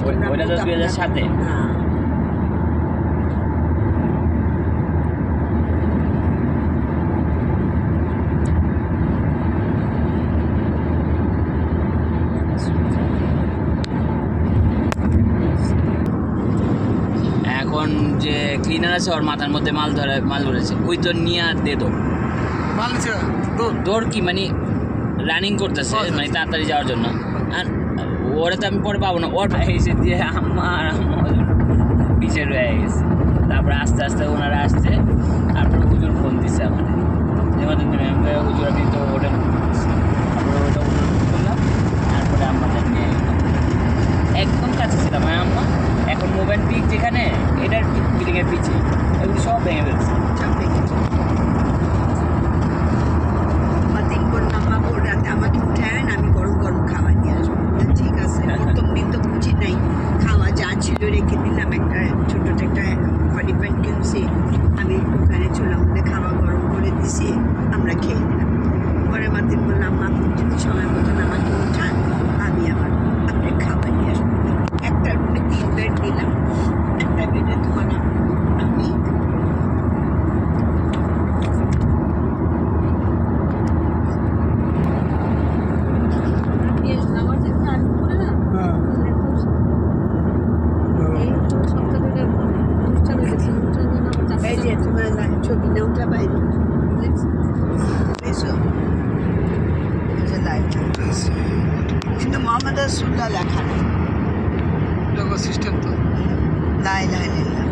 ওইটা তো 2007-এ। হ্যাঁ এখন যে ক্লিনার আছে ওর মাথার মধ্যে মাল ধরেছে, ওই তো নিয়ে আর দে দৌড়। মাল নিচে দৌড় কি মানে রানিং করতেছে, মানে তাড়াতাড়ি যাওয়ার জন্য। আর ওরা তো আমি পরে পাবো না, ওর এসে দিয়ে আমার পিছিয়ে রয়ে গেছে। তারপরে আস্তে আস্তে ওনারা আসছে, তারপরে হুজুর ফোন দিচ্ছে আমার, যেমন হুজুর আমি তো ওটা তারপরে ওটা করলাম, তারপরে আমাদের নিয়ে একদম কাছে ছিলাম। আম্মা এখন মোবাইল পিক যেখানে এটার বিল্ডিংয়ের পিছিয়ে এগুলো সব ভেঙে ফেলছে। রাতে আমাকে উঠায় আমি গরম গরম খাবার নিয়ে আসবো। ঠিক আছে, প্রথম দিন তো বুঝি নাই, খাওয়া যা ছিল রেখে দিলাম, একটা ছোট একটা ফলি প্যান্ট কিনছি, আমি ওখানে চুলার মধ্যে খাওয়া গরম করে দিছি, আমরা খেয়ে নিলাম। পরে মাতিন বললাম আপনি যদি সময় মতন আমাকে উঠান আমি আমার আপনার খাবার নিয়ে আসবো। একটা রুমে 3 বেড দিলাম, একটা বেডে তোমার আমি এই যে তোমার ছবি নেওটা বাইরে কিন্তু মোহাম্মদ রাসূলুল্লাহ লেখা নেই, সিস্টেম তো লা ইলাহা ইল্লাল্লাহ।